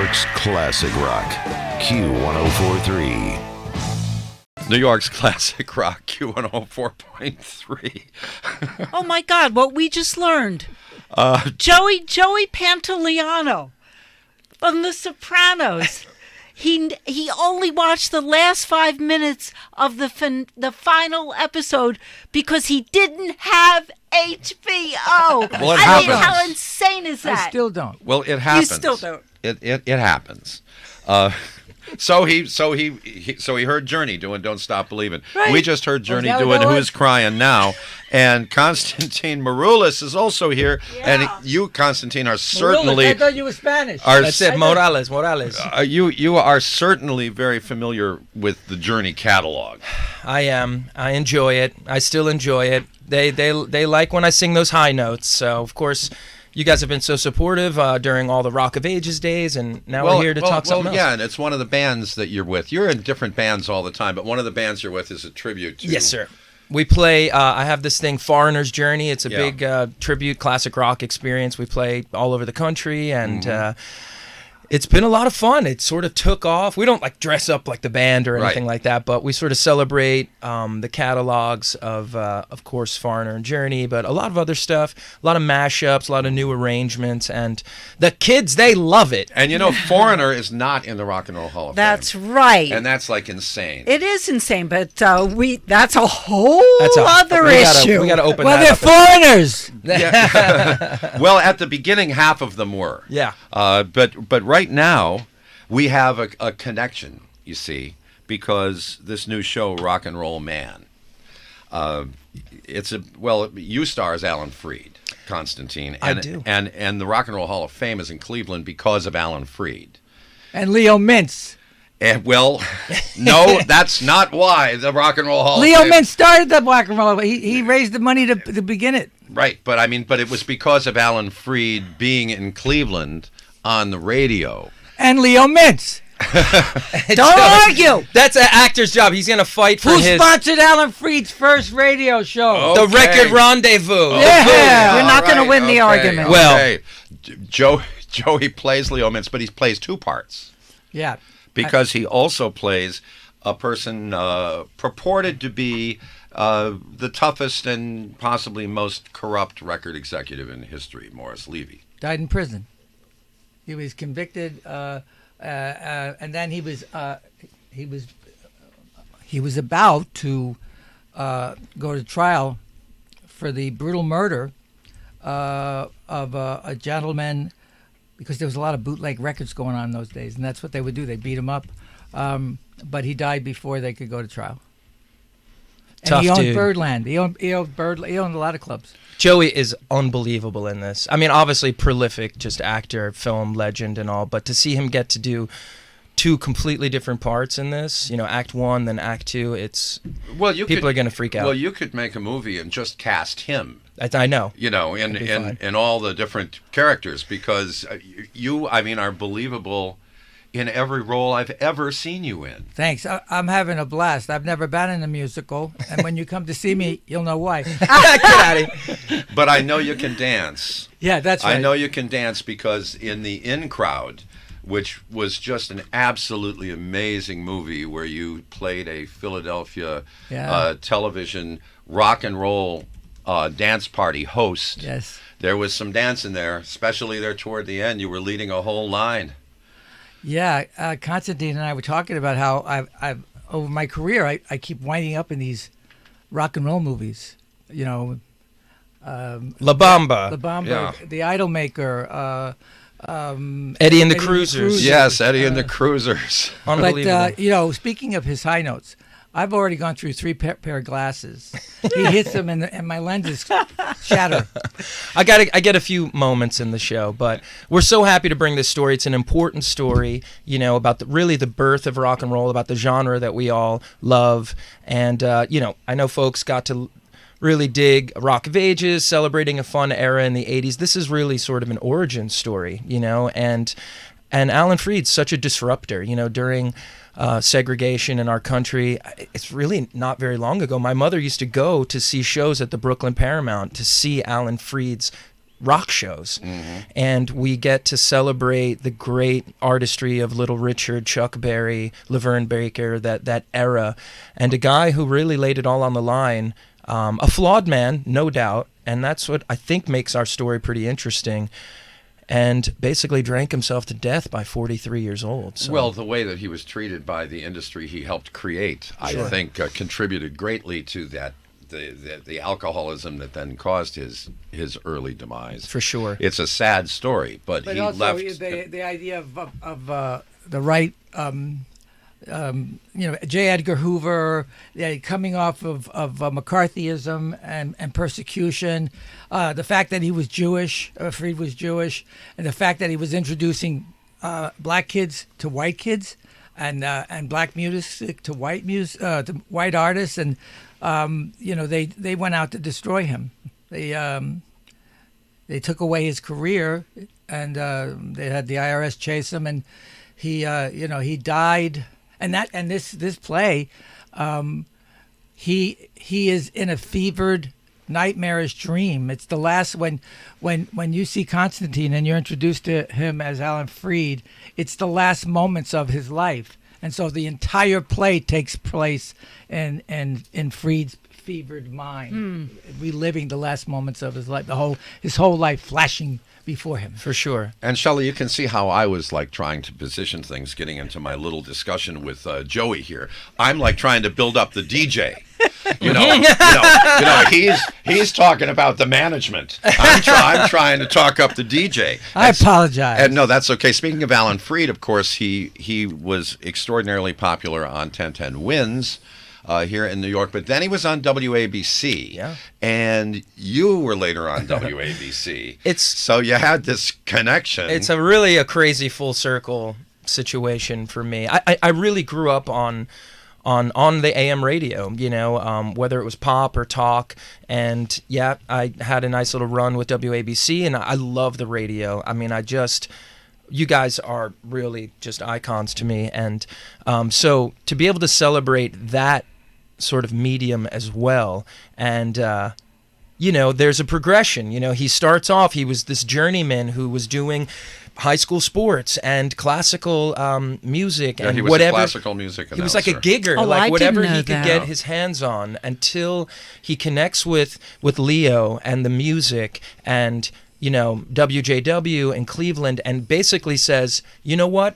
York's classic rock, Q1043. New York's classic rock, Q104.3. Oh my God, what we just learned. Joey Pantoliano from The Sopranos. He only watched the last 5 minutes of the final episode because he didn't have HBO. Well, it I mean, happens. how insane is that? I still don't. Well, it happens. You still don't. It happens. So he heard Journey doing "Don't Stop Believing." Right. We just heard Journey that what doing that was? "Who's Crying Now," and Constantine Maroulis is also here. Yeah. And you, Constantine, are certainly I thought you were Spanish. That's it, Morales. you are certainly very familiar with the Journey catalog. I am. I enjoy it. I still enjoy it. They like when I sing those high notes. So of course, you guys have been so supportive during all the Rock of Ages days, and now we're here to talk something else. Yeah, and it's one of the bands that you're with. You're in different bands all the time, but one of the bands you're with is a tribute to. Yes, sir. We play, I have this thing, Foreigner's Journey. It's a big tribute, classic rock experience. We play all over the country, and it's been a lot of fun. It sort of took off. We don't like dress up like the band or anything like that, but we sort of celebrate the catalogs of course, Foreigner and Journey, but a lot of other stuff, a lot of mashups, a lot of new arrangements, and the kids, they love it. And you know, Foreigner is not in the Rock and Roll Hall of That's Fame. right. And that's like insane. It is insane, but that's a whole other we issue. We got to open Well, that they're up. foreigners. Well, at the beginning, half of them were. Yeah. But right now, we have a connection, you see, because this new show, Rock and Roll Man, you star as Alan Freed, Constantine. I And, do. And the Rock and Roll Hall of Fame is in Cleveland because of Alan Freed. And Leo Mintz. And, well, no, that's not why the Rock and Roll Hall Leo of Fame. Mintz started the rock and roll. He raised the money to begin it. Right, but it was because of Alan Freed being in Cleveland on the radio. And Leo Mintz. Don't argue. That's an actor's job. He's going to fight for Who his... sponsored Alan Freed's first radio show? The Okay. Record Rendezvous. Yeah. You're not gonna win the argument. Well- okay. Joey plays Leo Mintz, but he plays two parts Yeah. because he also plays a person purported to be the toughest and possibly most corrupt record executive in history, Morris Levy. Died in prison. He was convicted, and then he was about to go to trial for the brutal murder of a gentleman, because there was a lot of bootleg records going on in those days, and that's what they would do. They beat him up, but he died before they could go to trial. And Tough he owned dude. Birdland. He owned a lot of clubs. Joey is unbelievable in this. I mean, obviously prolific, just actor, film legend and all, but to see him get to do two completely different parts in this, Act 1, then Act 2, people are going to freak out. Well, you could make a movie and just cast him. I know. In all the different characters, because you are believable in every role I've ever seen you in. Thanks. I'm having a blast. I've never been in a musical, and when you come to see me, you'll know why. Get out of here. But I know you can dance. Yeah, that's right. I know you can dance because in the In Crowd, which was just an absolutely amazing movie where you played a Philadelphia television rock and roll dance party host. Yes. There was some dance in there, especially there toward the end. You were leading a whole line. Yeah, Constantine and I were talking about how I've over my career, I keep winding up in these rock and roll movies. La Bamba. The Bomber, Yeah. The Idolmaker, Eddie and the Cruisers. Yes, Eddie and the Cruisers. Unbelievable. But speaking of his high notes, I've already gone through 3 pair of glasses. He hits them and my lenses shatter. I get a few moments in the show, but we're so happy to bring this story. It's an important story, about the birth of rock and roll, about the genre that we all love. And, I know folks got to really dig Rock of Ages, celebrating a fun era in the 80s. This is really sort of an origin story, and Alan Freed's such a disruptor, during segregation in our country. It's really not very long ago. My mother used to go to see shows at the Brooklyn Paramount to see Alan Freed's rock shows. And we get to celebrate the great artistry of Little Richard, Chuck Berry, Laverne Baker, that era, and a guy who really laid it all on the line. A flawed man, no doubt, and that's what I think makes our story pretty interesting. And basically drank himself to death by 43 years old. So. Well, the way that he was treated by the industry he helped create, I think, contributed greatly to that. The alcoholism that then caused his early demise. For sure, it's a sad story, but he also left. The idea of the right, J. Edgar Hoover, coming off of McCarthyism and persecution, the fact that he was Jewish, Fried was Jewish, and the fact that he was introducing black kids to white kids, and black music to white artists, and they went out to destroy him. They took away his career, and they had the IRS chase him, and he died. And this play, he is in a fevered, nightmarish dream. It's the last when you see Constantine and you're introduced to him as Alan Freed. It's the last moments of his life, and so the entire play takes place in Freed's fevered mind, reliving the last moments of his life, his whole life flashing before him. For sure. And Shelley, you can see how I was like trying to position things, getting into my little discussion with Joey here. I'm like trying to build up the DJ. He's talking about the management. I'm trying to talk up the DJ. I apologize. And no, that's okay. Speaking of Alan Freed, of course, he was extraordinarily popular on 1010 Wins. Here in New York, but then he was on WABC, and you were later on WABC. So you had this connection. It's a crazy full circle situation for me. I really grew up on the AM radio, whether it was pop or talk, and I had a nice little run with WABC, and I love the radio. I mean, you guys are really just icons to me, and so to be able to celebrate that sort of medium as well, and there's a progression. He starts off, he was this journeyman who was doing high school sports and classical music, and he was whatever. A classical music announcer. He was like a gigger, I whatever didn't know he could that. get his hands on, until he connects with Leo and the music, and WJW in Cleveland, and basically says, you know what,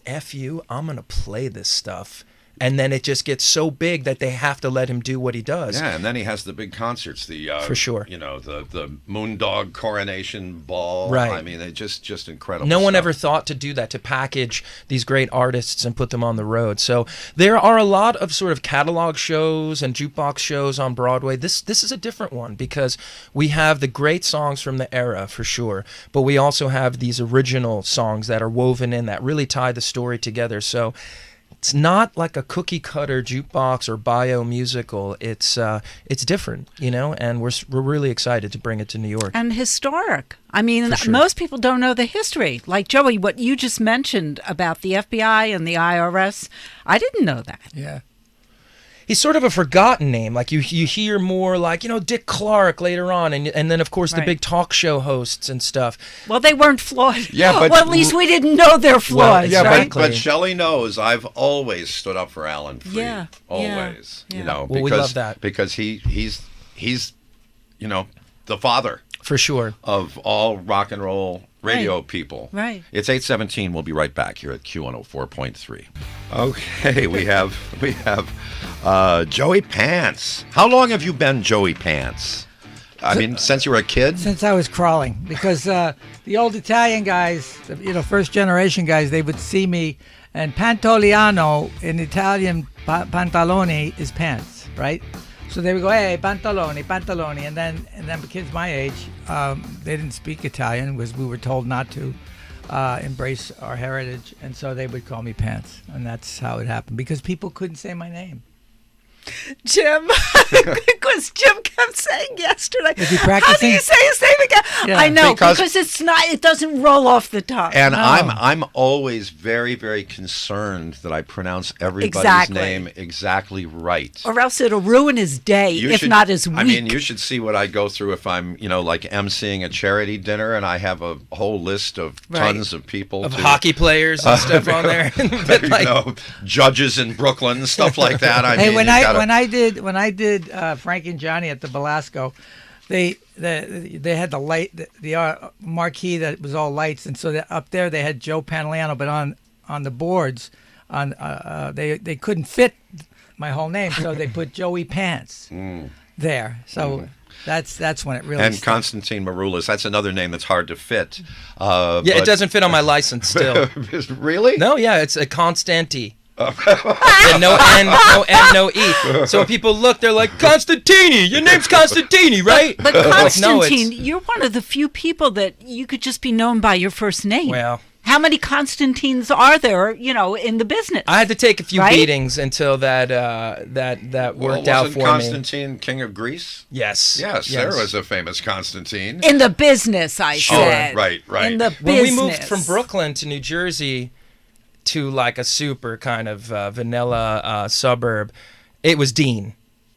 F you, I'm gonna play this stuff. And then it just gets so big that they have to let him do what he does. Yeah, and then he has the big concerts, for sure. The Moondog Coronation Ball. Right. I mean, they just incredible. No one stuff. ever thought to do that, to package these great artists and put them on the road. So there are a lot of sort of catalog shows and jukebox shows on Broadway. This is a different one, because we have the great songs from the era, for sure, but we also have these original songs that are woven in that really tie the story together. So it's not like a cookie cutter jukebox or bio musical. It's different, and we're really excited to bring it to New York. And historic. I mean, Sure. most people don't know the history. Like Joey, what you just mentioned about the FBI and the IRS, I didn't know that. Yeah. He's sort of a forgotten name. Like you hear more like, Dick Clark later on, and then of course the Right. big talk show hosts and stuff. Well, they weren't flawed. Yeah, but- well, at least we didn't know their flaws, Yeah, right? but Shelley knows I've always stood up for Alan Freed. Yeah, Always. yeah. Well, because, we love that. Because he's the father For sure. of all rock and roll radio people. Right. It's 8:17. We'll be right back here at Q104.3. Okay, we have Joey Pants. How long have you been Joey Pants? I mean, since you were a kid? Since I was crawling, because the old Italian guys, first generation guys, they would see me, and Pantoliano in Italian, pantaloni is pants, right? So they would go, hey, pantaloni, pantaloni, and then kids my age, they didn't speak Italian because we were told not to embrace our heritage, and so they would call me Pants, and that's how it happened, because people couldn't say my name. Jim, couldn't as Jim kept saying yesterday. Was he How do practicing? you say his name again? Yeah. I know Because- because it's not. It doesn't roll off the tongue. And No. I'm always very, very concerned that I pronounce everybody's Exactly. name exactly right. or else it'll ruin his day, You if should- not his week. I mean, you should see what I go through if I'm, like emceeing a charity dinner and I have a whole list of Right. tons of people. Of hockey players and stuff on there. But, like, judges in Brooklyn and stuff like that. I Hey, mean, when you I gotta- when I did Frank and Johnny at the Belasco, they had the light the marquee that was all lights, and so up there they had Joe Pantoliano, but on the boards they couldn't fit my whole name, so they put Joey Pants there. So that's when it really. And stuck. Constantine Maroulis, that's another name that's hard to fit. yeah, it doesn't fit on my license still. Really? No, yeah, it's a Constantine. And no N, no M, no E. So when people look, they're like, Constantini, your name's Constantini, right? But I'm like, no, Constantine, you're one of the few people that you could just be known by your first name. Well, How many Constantines are there, in the business? I had to take a few Right? beatings until that worked out wasn't for me. Constantine king of Greece? Yes. Yes, there was a famous Constantine. In the business, I said. right. In the When business. we moved from Brooklyn to New Jersey to like a super kind of vanilla suburb, it was Dean.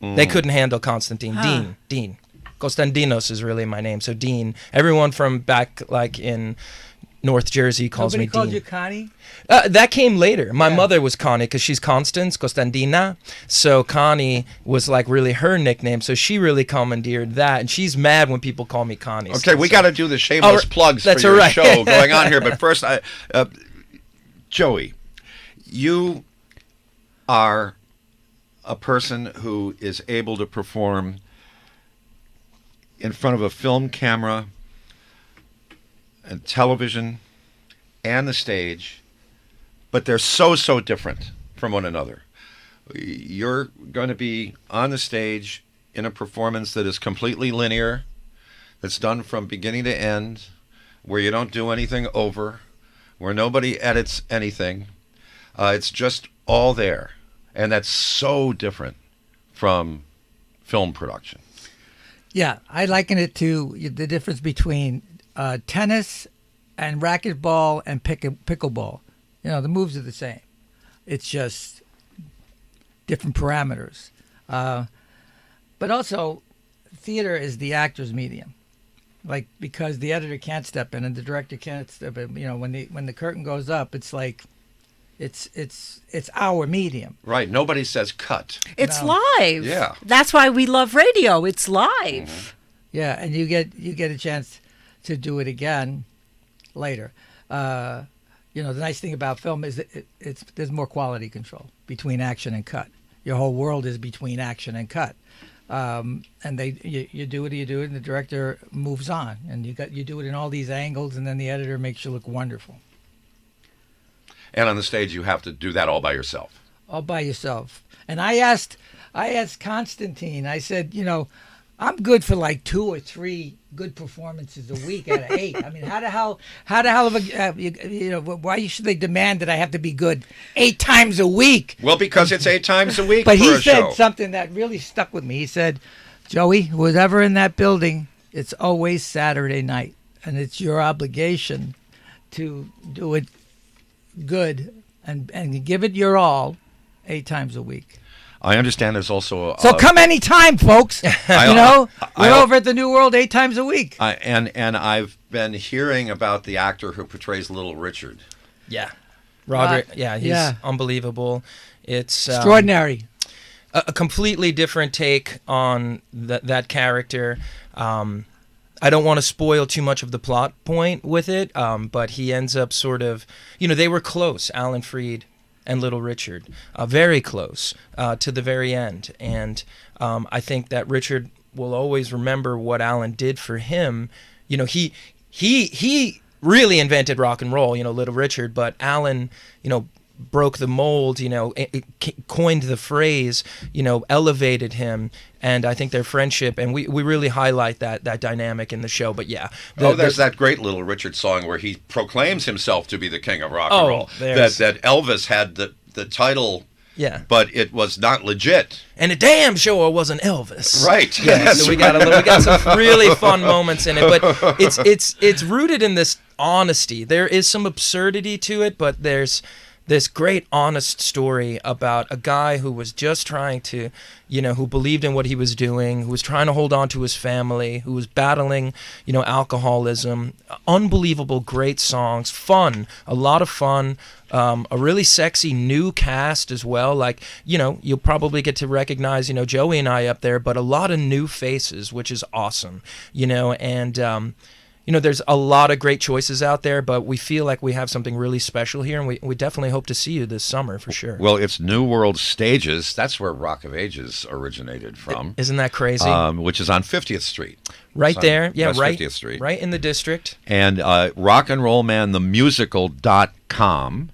They couldn't handle Constantine. Dean. Konstantinos is really my name. So Dean. Everyone from back like in North Jersey calls Nobody me called Dean. you Connie? That came later. My mother was Connie because she's Constance, Constantina. So Connie was like really her nickname. So she really commandeered that. And she's mad when people call me Connie. Okay, we So- got to do the shameless plugs that's for your all right. show going on here. But first, Joey, you are a person who is able to perform in front of a film camera and television and the stage, but they're so different from one another. You're going to be on the stage in a performance that is completely linear, that's done from beginning to end, where you don't do anything over, where nobody edits anything. It's just all there. And that's so different from film production. Yeah, I liken it to the difference between tennis and racquetball and pickleball. The moves are the same. It's just different parameters. But also, theater is the actor's medium. Like, because the editor can't step in and the director can't step in. When the curtain goes up, it's like it's our medium. Right. Nobody says cut. It's No. live. Yeah. That's why we love radio. It's live. Yeah, and you get a chance to do it again later. The nice thing about film is that there's more quality control between action and cut. Your whole world is between action and cut. And you do it, and the director moves on, and you do it in all these angles, and then the editor makes you look wonderful. And on the stage, you have to do that all by yourself. All by yourself. And I asked Constantine. I said, I'm good for like 2 or 3 good performances a week out of 8. I mean, how the hell of a why should they demand that I have to be good 8 times a week? Well, because it's 8 times a week But for he a said show. something that really stuck with me. He said, Joey, whoever in that building, it's always Saturday night, and it's your obligation to do it good and give it your all 8 times a week. I understand there's also So come anytime, folks. We're over at the New World 8 times a week. and I've been hearing about the actor who portrays Little Richard. Yeah. Roderick, he's yeah. unbelievable. It's Extraordinary. a completely different take on that character. I don't want to spoil too much of the plot point with it, but he ends up sort of, they were close, Alan Freed and Little Richard, very close to the very end. And I think that Richard will always remember what Alan did for him. He really invented rock and roll, Little Richard, but Alan, broke the mold, it coined the phrase, elevated him, and I think their friendship, and we really highlight that dynamic in the show. But yeah, there's that great Little Richard song where he proclaims himself to be the king of rock and roll. there's- That Elvis had the title Yeah. but it was not legit. And it damn sure wasn't Elvis. Right. Yeah, Yes. so we got some really fun moments in it, but it's rooted in this honesty. There is some absurdity to it, but there's this great honest story about a guy who was just trying to, who believed in what he was doing, who was trying to hold on to his family, who was battling, alcoholism. Unbelievable, great songs, fun, a lot of fun. A really sexy new cast as well. Like, you'll probably get to recognize, Joey and I up there, but a lot of new faces, which is awesome, and there's a lot of great choices out there, but we feel like we have something really special here, and we definitely hope to see you this summer for sure. Well, it's New World Stages. That's where Rock of Ages originated from. Isn't that crazy? Which is on 50th Street. Right there. Yeah, West right. 50th Street. Right in the district. And rockandrollmanthemusical.com.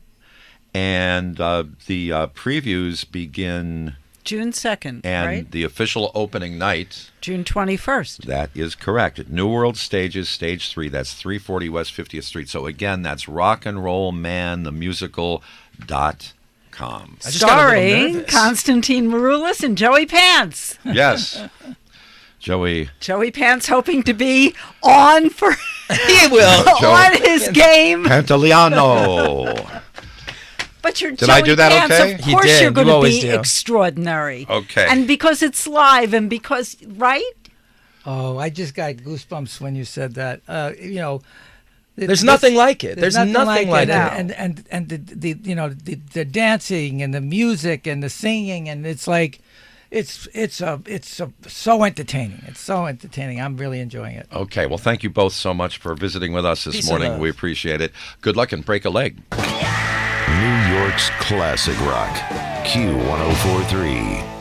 And the previews begin June 2nd, and right? the official opening night. June 21st. That is correct. At New World Stages, Stage 3. That's 340 West 50th Street. So again, that's rockandrollmanthemusical.com. Starring Constantine Maroulis and Joey Pants. Yes. Joey Pants hoping to be on for he will on his game. Pantoliano. But you're Did I do that Pants, okay? Of course you're going to be do. extraordinary. Okay. And because it's live and because, right? Oh, I just got goosebumps when you said that. There's nothing like it. There's nothing like it. And the dancing and the music and the singing, and it's like it's so entertaining. It's so entertaining. I'm really enjoying it. Okay, well, thank you both so much for visiting with us this Peace morning. and love. We appreciate it. Good luck and break a leg. New York's classic rock, Q1043.